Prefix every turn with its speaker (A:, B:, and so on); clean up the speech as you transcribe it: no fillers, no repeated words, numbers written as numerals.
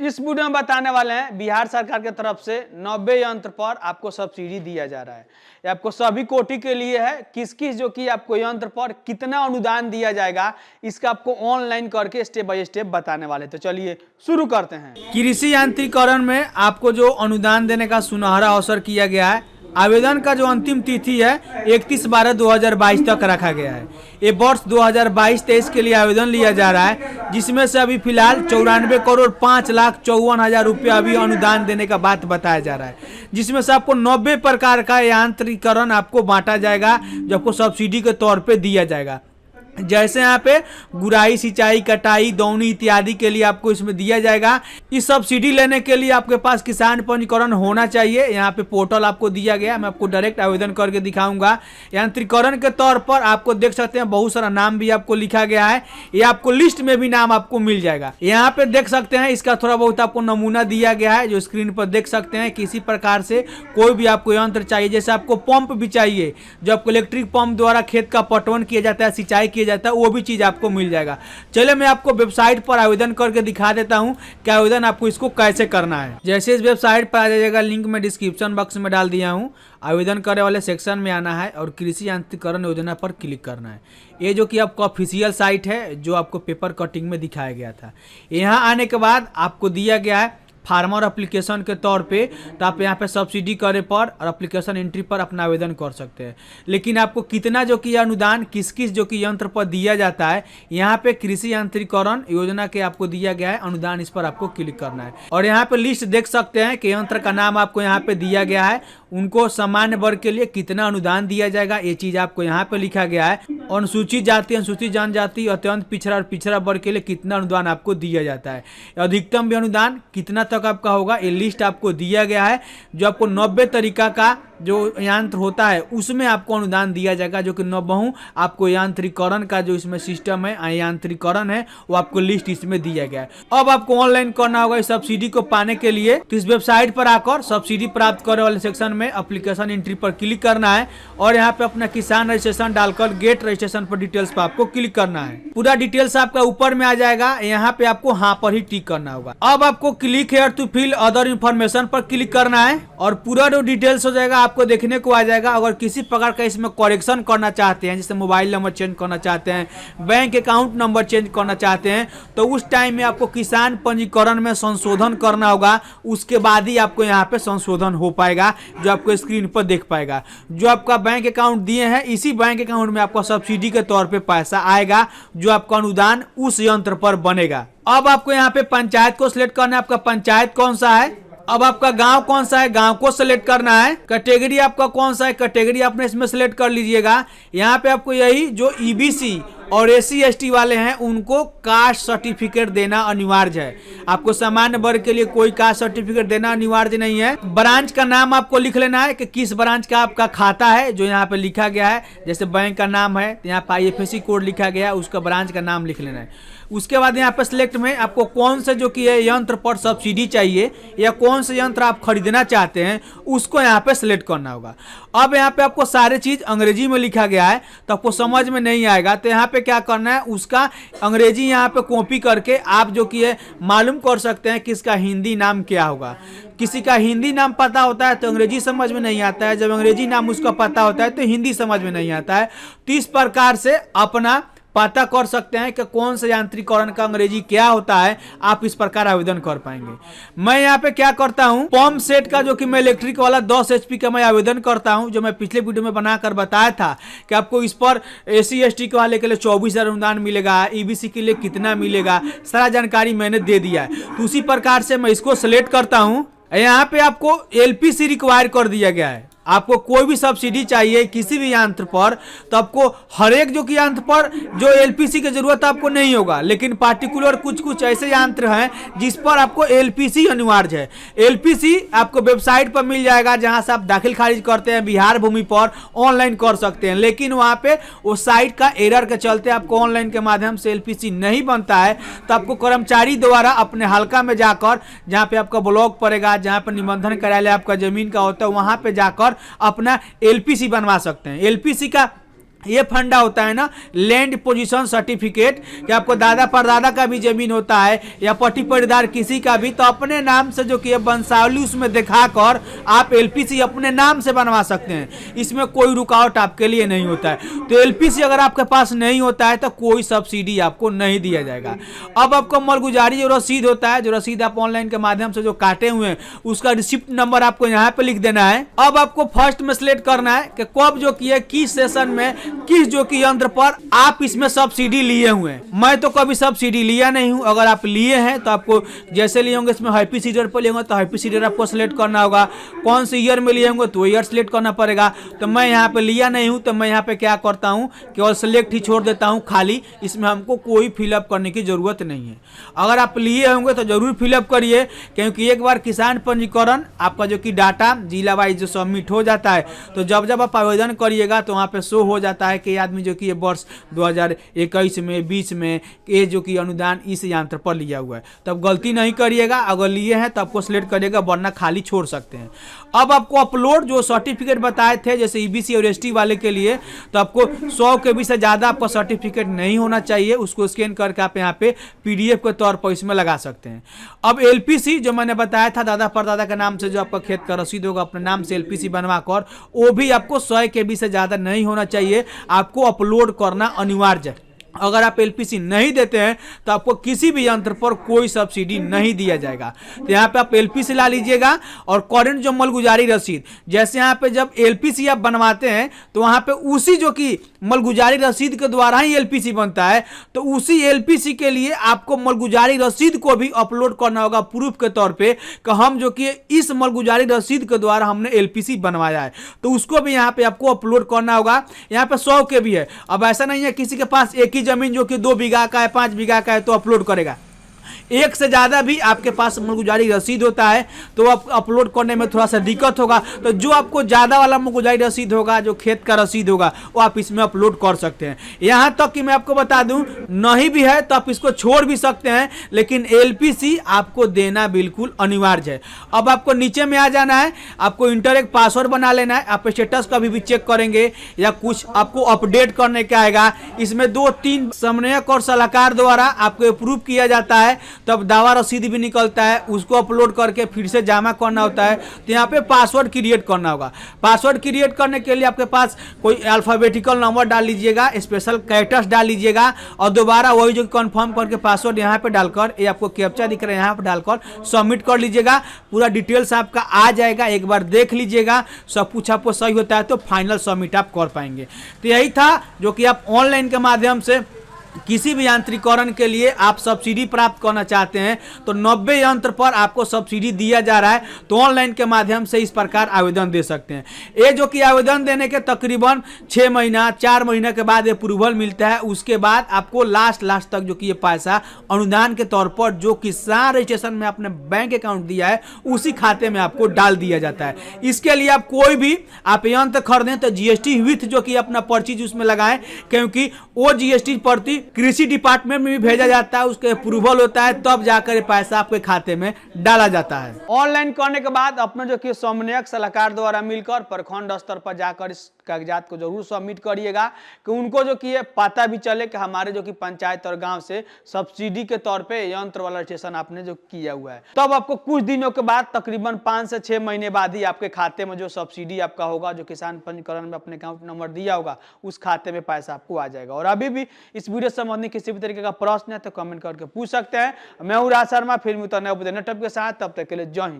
A: इस वीडियो में बताने वाले हैं बिहार सरकार की तरफ से 90 यंत्र पर आपको सब्सिडी दिया जा रहा है। ये आपको सभी कोटि के लिए है। किस किस जो कि आपको यंत्र पर कितना अनुदान दिया जाएगा इसका आपको ऑनलाइन करके स्टेप बाय स्टेप बताने वाले। तो चलिए शुरू करते हैं। कृषि यांत्रिकरण में आपको जो अनुदान देने का सुनहरा अवसर किया गया है, आवेदन का जो अंतिम तिथि है 31/12/2022 तक रखा गया है। ये वर्ष 2022-23 के लिए आवेदन लिया जा रहा है, जिसमें से अभी फिलहाल 94,05,54,000 रुपया अभी अनुदान देने का बात बताया जा रहा है, जिसमें से आपको 90 प्रकार का यांत्रिकरण आपको बांटा जाएगा जो आपको सब्सिडी के तौर पे दिया जाएगा। जैसे यहाँ पे गुड़ाई, सिंचाई, कटाई, दौनी इत्यादि के लिए आपको इसमें दिया जाएगा। इस सब्सिडी लेने के लिए आपके पास किसान पंजीकरण होना चाहिए। यहाँ पे पोर्टल आपको दिया गया, मैं आपको डायरेक्ट आवेदन करके दिखाऊंगा। यांत्रिकरण के तौर पर आपको देख सकते हैं बहुत सारा नाम भी आपको लिखा गया है। ये आपको लिस्ट में भी नाम आपको मिल जाएगा। यहाँ पे देख सकते हैं इसका थोड़ा बहुत आपको नमूना दिया गया है, जो स्क्रीन पर देख सकते हैं। किसी प्रकार से कोई भी आपको यंत्र चाहिए, जैसे आपको पंप भी चाहिए, जो आपको इलेक्ट्रिक पंप द्वारा खेत का पटवन किया जाता है, सिंचाई जाता है, वो भी चीज आपको मिल जाएगा। चलिए मैं आपको वेबसाइट पर आवेदन करके दिखा देता हूं कि आवेदन आपको इसको कैसे करना है। जैसे इस वेबसाइट पर आ जाएगा, लिंक मैं डिस्क्रिप्शन बॉक्स में डाल दिया हूं। आवेदन करने वाले सेक्शन में आना है और कृषि यांत्रिकरण योजना पर क्लिक करना है। ये जो कि आपका ऑफिशियल साइट है, जो आपको पेपर कटिंग में दिखाया गया था। यहाँ आने के बाद आपको दिया गया है फार्मर एप्लीकेशन के तौर पे, तो आप यहाँ पे सब्सिडी करे पर और एप्लीकेशन एंट्री पर अपना आवेदन कर सकते हैं। लेकिन आपको कितना जो कि अनुदान किस किस जो कि यंत्र पर दिया जाता है, यहाँ पे कृषि यांत्रिकरण योजना के आपको दिया गया है अनुदान, इस पर आपको क्लिक करना है। और यहाँ पे लिस्ट देख सकते हैं कि यंत्र का नाम आपको यहाँ पे दिया गया है, उनको सामान्य वर्ग के लिए कितना अनुदान दिया जाएगा ये चीज आपको यहाँ पे लिखा गया है। अनुसूचित जाति, अनुसूचित जनजाति, अत्यंत पिछड़ा और पिछड़ा वर्ग के लिए कितना अनुदान आपको दिया जाता है। अधिकतम भी अनुदान कितना तक आपका होगा ये लिस्ट आपको दिया गया है। जो आपको 90 तरीका का जो यंत्र होता है उसमें आपको अनुदान दिया जाएगा, जो कि 90 आपको यांत्रिकरण का जो इसमें सिस्टम है, यांत्रिकरण है, वो आपको लिस्ट इसमें दिया गया है। अब आपको ऑनलाइन करना होगा इस सब्सिडी को पाने के लिए। तो इस वेबसाइट पर आकर सब्सिडी प्राप्त करने वाले सेक्शन में एप्लीकेशन एंट्री पर क्लिक करना है और यहाँ पे अपना किसान रजिस्ट्रेशन डालकर गेट रजिस्ट्रेशन पर डिटेल्स पर आपको क्लिक करना है। पूरा डिटेल्स आपका ऊपर में आ जाएगा, यहाँ पे आपको हाँ पर ही टिक करना होगा। अब आपको click here to fill other information पर क्लिक करना है और पूरा जो डिटेल्स हो जाएगा आपको देखने को आ जाएगा। अगर किसी प्रकार का इसमें करेक्शन करना चाहते हैं, जैसे मोबाइल नंबर चेंज करना चाहते हैं, बैंक अकाउंट नंबर चेंज करना चाहते हैं, तो उस टाइम में आपको किसान पंजीकरण में संशोधन करना होगा। उसके बाद ही आपको यहाँ पे संशोधन हो पाएगा, जो आपको स्क्रीन पर देख पाएगा। जो आपका बैंक अकाउंट दिए हैं, इसी बैंक अकाउंट में आपको सब्सिडी के तौर पर पैसा आएगा, जो आपका अनुदान उस यंत्र पर बनेगा। अब आपको यहाँ पे पंचायत को सिलेक्ट करना है, आपका पंचायत कौन सा है। अब आपका गांव कौन सा है, गांव को सिलेक्ट करना है। कैटेगरी आपका कौन सा है, कैटेगरी आपने इसमें सिलेक्ट कर लीजिएगा। यहाँ पे आपको यही जो ईबीसी और SC/ST वाले हैं उनको कास्ट सर्टिफिकेट देना अनिवार्य है। आपको सामान्य वर्ग के लिए कोई कास्ट सर्टिफिकेट देना अनिवार्य नहीं है। ब्रांच का नाम आपको लिख लेना है कि किस ब्रांच का आपका खाता है, जो यहाँ पे लिखा गया है। जैसे बैंक का नाम है, यहाँ पे IFSC कोड लिखा गया है, उसका ब्रांच का नाम लिख लेना है। उसके बाद यहाँ पे सिलेक्ट में आपको कौन से जो कि यंत्र पर सब्सिडी चाहिए या कौन से यंत्र आप खरीदना चाहते हैं उसको यहाँ पे सिलेक्ट करना होगा। अब यहाँ पे आपको सारे चीज अंग्रेजी में लिखा गया है, तो आपको समझ में नहीं आएगा। तो यहाँ पे क्या करना है, उसका अंग्रेजी यहाँ पे कॉपी करके आप जो कि मालूम कर सकते हैं कि इसका हिंदी नाम क्या होगा। किसी का हिंदी नाम पता होता है तो अंग्रेजी समझ में नहीं आता है, जब अंग्रेजी नाम उसका पता होता है तो हिंदी समझ में नहीं आता है। तो इस प्रकार से अपना पता कर सकते हैं कि कौन सा यांत्रिकरण का अंग्रेजी क्या होता है। आप इस प्रकार आवेदन कर पाएंगे। मैं यहाँ पे क्या करता हूँ, पंप सेट का जो कि मैं इलेक्ट्रिक वाला 10 HP का मैं आवेदन करता हूँ, जो मैं पिछले वीडियो में बनाकर बताया था कि आपको इस पर SC/ST के वाले के लिए 24,000 अनुदान मिलेगा, EBC के लिए कितना मिलेगा, सारा जानकारी मैंने दे दिया है। तो उसी प्रकार से मैं इसको सिलेक्ट करता हूँ। यहाँ पे आपको LPC रिक्वायर कर दिया गया है। आपको कोई भी सब्सिडी चाहिए किसी भी यंत्र पर, तो आपको हर एक जो कि यंत्र पर जो LPC की जरूरत आपको नहीं होगा, लेकिन पार्टिकुलर कुछ कुछ ऐसे यंत्र हैं जिस पर आपको LPC अनिवार्य है। LPC आपको वेबसाइट पर मिल जाएगा, जहां से आप दाखिल खारिज करते हैं बिहार भूमि पर ऑनलाइन कर सकते हैं। लेकिन वहां पे वो साइट का एरर के चलते आपको ऑनलाइन के माध्यम से LPC नहीं बनता है, तो आपको कर्मचारी द्वारा अपने हल्का में जाकर, जहाँ पे आपका ब्लॉक पड़ेगा, जहाँ पे निबंधन कार्यालय आपका जमीन का होता है, वहां पे जाकर अपना LPC बनवा सकते हैं। LPC का ये फंडा होता है ना लैंड पोजीशन सर्टिफिकेट, कि आपको दादा परदादा का भी जमीन होता है या पट्टी परिदार किसी का भी, तो अपने नाम से जो कि वंशावली उसमें दिखाकर आप एलपीसी अपने नाम से बनवा सकते हैं। इसमें कोई रुकावट आपके लिए नहीं होता है। तो एलपीसी अगर आपके पास नहीं होता है तो कोई सब्सिडी आपको नहीं दिया जाएगा। अब आपको मलगुजारी जो रसीद होता है, जो रसीद आप ऑनलाइन के माध्यम से जो काटे हुए हैं, उसका रिसिप्ट नंबर आपको यहाँ पे लिख देना है। अब आपको फर्स्ट में सिलेक्ट करना है कि कब जो कि किस सेशन में किस जो कि यंत्र पर आप इसमें सब्सिडी लिए हुए हैं। मैं तो कभी सब्सिडी लिया नहीं हूं। अगर आप लिए हैं तो आपको जैसे लिए होंगे इसमें हैप्पी सीडर पर लिए होंगे तो हैप्पी सीडर आपको सिलेक्ट करना होगा। कौन से ईयर में लिए होंगे तो ईयर सिलेक्ट करना पड़ेगा। तो मैं यहाँ पे लिया नहीं हूं, तो मैं यहाँ पे क्या करता हूँ, केवल सिलेक्ट ही छोड़ देता हूँ खाली। इसमें हमको कोई फिलअप करने की जरूरत नहीं है। अगर आप लिए होंगे तो जरूर फिलअप करिए, क्योंकि एक बार किसान पंजीकरण आपका जो कि डाटा जिला वाइज जो सबमिट हो जाता है, तो जब जब आप आवेदन करिएगा तो वहाँ पे शो हो जाता है कि आदमी जो कि ये वर्ष 2021 में 20 में ये जो कि अनुदान इस यंत्र पर लिया हुआ है। तब गलती नहीं करिएगा, अगर लिए हैं तो आपको सिलेक्ट करिएगा, वरना खाली छोड़ सकते हैं। अब आपको अपलोड जो सर्टिफिकेट बताए थे जैसे ईबीसी और एसटी वाले के लिए, तो आपको 100 के भी से ज़्यादा आपका सर्टिफिकेट नहीं होना चाहिए। उसको स्कैन करके आप यहाँ पे पीडीएफ के तौर पर इसमें लगा सकते हैं। अब एलपीसी जो मैंने बताया था दादा परदादा के नाम से जो आपका खेत का रसीद होगा अपने नाम से एलपीसी बनवाकर, वो भी आपको 100 के भी से ज़्यादा नहीं होना चाहिए। आपको अपलोड करना अनिवार्य है। अगर आप एलपीसी नहीं देते हैं तो आपको किसी भी यंत्र पर कोई सब्सिडी नहीं दिया जाएगा। तो यहाँ पे आप एलपीसी ला लीजिएगा और करंट जो मलगुजारी रसीद, जैसे यहाँ पे जब एलपीसी आप बनवाते हैं तो वहाँ पे उसी जो कि मलगुजारी रसीद के द्वारा ही एलपीसी बनता है, तो उसी एलपीसी के लिए आपको मलगुजारी रसीद को भी अपलोड करना होगा प्रूफ के तौर पे कि हम जो कि इस मलगुजारी रसीद के द्वारा हमने एलपीसी बनवाया है, तो उसको भी यहाँ पे आपको अपलोड करना होगा। यहाँ पे 100 के भी है। अब ऐसा नहीं है किसी के पास एक ही जमीन जो कि 2 बीघा का है 5 बीघा का है तो अपलोड करेगा। एक से ज्यादा भी आपके पास मलगुजारी रसीद होता है तो आप अपलोड करने में थोड़ा सा दिक्कत होगा। तो जो आपको ज्यादा वाला मलगुजारी रसीद होगा, जो खेत का रसीद होगा, वो आप इसमें अपलोड कर सकते हैं। यहां तक कि मैं आपको बता दूं, नहीं भी है तो आप इसको छोड़ भी सकते हैं, लेकिन एलपीसी आपको देना बिल्कुल अनिवार्य है। अब आपको नीचे में आ जाना है, आपको इंटर एक पासवर्ड बना लेना है। आप स्टेटस का भी चेक करेंगे या कुछ आपको अपडेट करने का आएगा। इसमें 2-3 समन्वयक और सलाहकार द्वारा आपको अप्रूव किया जाता है, तब दावा रसीद भी निकलता है, उसको अपलोड करके फिर से जमा करना होता है। तो यहाँ पे पासवर्ड क्रिएट करना होगा। पासवर्ड क्रिएट करने के लिए आपके पास कोई अल्फाबेटिकल नंबर डाल लीजिएगा, स्पेशल कैरेक्टर्स डाल लीजिएगा और दोबारा वही जो कंफर्म करके पासवर्ड यहाँ पे डालकर, ये आपको कैप्चा दिख रहा है यहाँ पे डालकर सबमिट कर लीजिएगा। पूरा डिटेल्स आपका आ जाएगा, एक बार देख लीजिएगा। सब कुछ आपको सही होता है तो फाइनल सबमिट आप कर पाएंगे। तो यही था जो कि आप ऑनलाइन के माध्यम से किसी भी यांत्रिकरण के लिए आप सब्सिडी प्राप्त करना चाहते हैं तो 90 यंत्र पर आपको सब्सिडी दिया जा रहा है। तो ऑनलाइन के माध्यम से इस प्रकार आवेदन दे सकते हैं। ये जो कि आवेदन देने के तकरीबन 6 महीना 4 महीने के बाद अप्रूवल मिलता है। उसके बाद आपको लास्ट तक जो कि ये पैसा अनुदान के तौर पर जो किसान रजिस्ट्रेशन में आपने बैंक अकाउंट दिया है उसी खाते में आपको डाल दिया जाता है। इसके लिए आप कोई भी आप यंत्र खरीदें तो जीएसटी विथ जो कि अपना पर्ची उसमें लगाएं, क्योंकि वो जीएसटी पर्ची कृषि डिपार्टमेंट में भी भेजा जाता है, उसके अप्रूवल होता है, तब जाकर पैसा आपके खाते में डाला जाता है। ऑनलाइन करने के बाद अपना जो कि समन्वयक सलाहकार द्वारा मिलकर प्रखंड स्तर पर जाकर इस कागजात को जरूर सबमिट करिएगा कि उनको जो कि पता भी चले कि हमारे जो कि पंचायत और गांव से सब्सिडी के तौर पे यंत्र वाला रजिस्ट्रेशन आपने जो किया हुआ है। तब आपको कुछ दिनों के बाद तकरीबन 5 से 6 महीने बाद ही आपके खाते में जो सब्सिडी आपका होगा, जो किसान पंजीकरण में अपने अकाउंट नंबर दिया होगा, उस खाते में पैसा आपको आ जाएगा। और अभी भी इस वीडियो संबंधी किसी भी तरीके का प्रश्न है तो कमेंट करके पूछ सकते हैं। मैं हूं राज शर्मा, फिर मिलते हैं नए टॉपिक के साथ। तब तक के लिए जय हिंद।